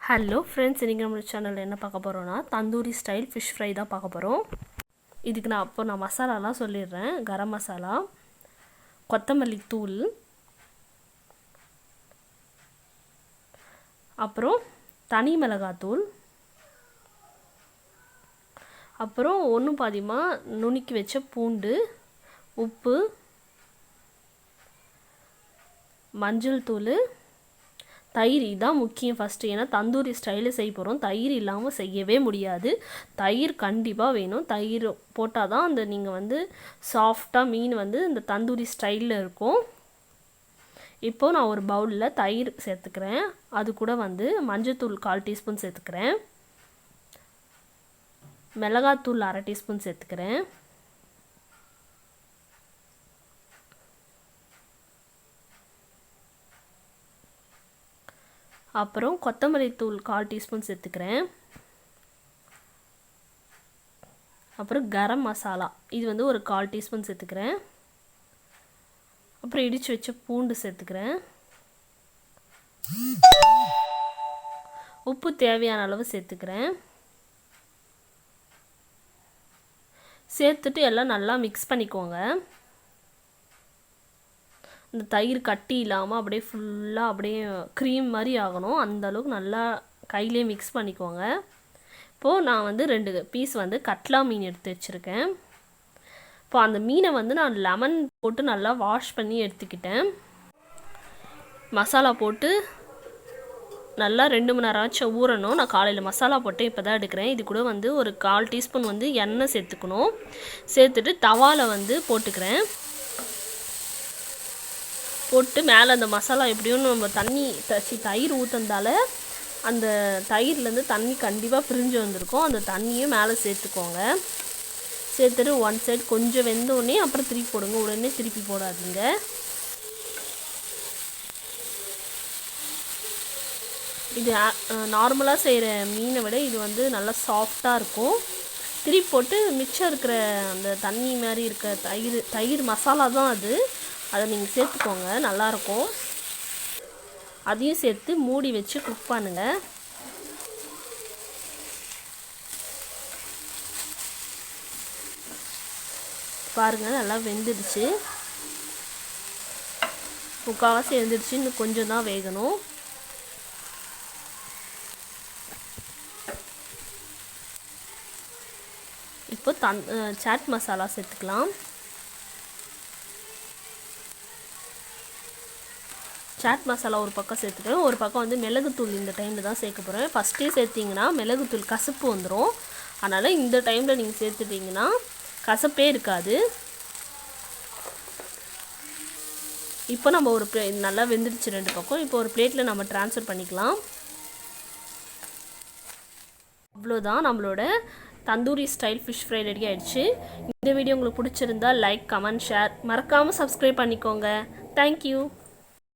Hello friends, இன்றைக்கி நம்ம சேனலில் என்ன பார்க்க போகிறோன்னா தந்தூரி ஸ்டைல் ஃபிஷ் ஃப்ரை தான் பார்க்க போகிறோம். இதுக்கு நான் மசாலாலாம் சொல்லிடுறேன். கரம் மசாலா, கொத்தமல்லி தூள், அப்புறம் தனி மிளகாத்தூள், அப்புறம் ஒன்றும் பாதியமாக நுணுக்கி வச்ச பூண்டு, உப்பு, மஞ்சள் தூள், தயிர். இதுதான் முக்கியம் ஃபஸ்ட்டு. ஏன்னா தந்தூரி ஸ்டைலில் செய்ய போகிறோம். தயிர் இல்லாமல் செய்யவே முடியாது. தயிர் கண்டிப்பாக வேணும். தயிர் போட்டால் தான் நீங்கள் சாஃப்டாக மீன் இந்த தந்தூரி ஸ்டைலில் இருக்கும். இப்போது நான் ஒரு பவுலில் தயிர் சேர்த்துக்கிறேன். அது கூட மஞ்சத்தூள் 1/4 டீஸ்பூன் சேர்த்துக்கிறேன். மிளகாத்தூள் 1/2 டீஸ்பூன் சேர்த்துக்கிறேன். அப்புறம் கொத்தமல்லி தூள் 1/4 டீஸ்பூன் சேர்த்துக்கிறேன். அப்புறம் கரம் மசாலா இது ஒரு 1/4 டீஸ்பூன் சேர்த்துக்கிறேன். அப்புறம் இடித்து வச்ச பூண்டு சேர்த்துக்கிறேன். உப்பு தேவையான அளவு சேர்த்துக்கிறேன். சேர்த்துட்டு எல்லாம் நல்லா மிக்ஸ் பண்ணிக்கோங்க. இந்த தயிர் கட்டி இல்லாமல் அப்படியே ஃபுல்லாக அப்படியே க்ரீம் மாதிரி ஆகணும். அந்தளவுக்கு நல்லா கையிலே மிக்ஸ் பண்ணிக்கோங்க. இப்போது நான் 2 பீஸ் கட்லா மீன் எடுத்து வச்சுருக்கேன். இப்போ அந்த மீனை நான் லெமன் போட்டு நல்லா வாஷ் பண்ணி எடுத்துக்கிட்டேன். மசாலா போட்டு நல்லா 2 மணி நேரம் ஆச்சு ஊறணும். நான் காலையில் மசாலா போட்டு இப்போ தான் எடுக்கிறேன். இது கூட ஒரு 1/4 டீஸ்பூன் எண்ணெய் சேர்த்துக்கணும். சேர்த்துட்டு தவாவில் போட்டுக்கிறேன். போட்டு மேலே அந்த மசாலா எப்படியும் நம்ம தயிர் ஊற்றுனதால அந்த தயிர்லேருந்து தண்ணி கண்டிப்பாக பிரிஞ்சு வந்திருக்கும். அந்த தண்ணியும் மேலே சேர்த்துக்கோங்க. சேர்த்துட்டு ஒன் சைடு கொஞ்சம் வெந்தோடனே அப்புறம் திருப்பி போடுங்க. உடனே திருப்பி போடாதீங்க. இது நார்மலாக செய்கிற மீனை விட இது நல்லா சாஃப்டாக இருக்கும். திருப்பி போட்டு மிச்சம் இருக்கிற அந்த தண்ணி மாதிரி இருக்க தயிர் மசாலா தான் அதை நீங்கள் சேர்த்துக்கோங்க. நல்லாயிருக்கும். அதையும் சேர்த்து மூடி வச்சு குக் பண்ணுங்கள். பாருங்கள், நல்லா வெந்துடுச்சு. முக்கால்வாசி வெந்துடுச்சு. இன்னும் கொஞ்சம் தான் வேகணும். இப்போ சாட் மசாலா சேர்த்துக்கலாம். சாட் மசாலா ஒரு பக்கம் சேர்த்துக்கிறேன். ஒரு பக்கம் மிளகுத்தூள் இந்த டைமில் தான் சேர்க்க போகிறேன். ஃபஸ்ட்டே சேர்த்திங்கன்னா மிளகுத்தூள் கசப்பு வந்துடும். அதனால் இந்த டைமில் நீங்கள் சேர்த்துட்டிங்கன்னா கசப்பே இருக்காது. இப்போ நம்ம நல்லா வெந்துடுச்சு 2 பக்கம். இப்போ ஒரு பிளேட்டில் நம்ம ட்ரான்ஸ்ஃபர் பண்ணிக்கலாம். இவ்வளோதான், நம்மளோட tandoori style fish fry ready ஆகிடுச்சு. இந்த வீடியோ உங்களுக்கு பிடிச்சிருந்தா லைக், கமெண்ட், ஷேர், மறக்காமல் சப்ஸ்கிரைப் பண்ணிக்கோங்க. தேங்க்யூ.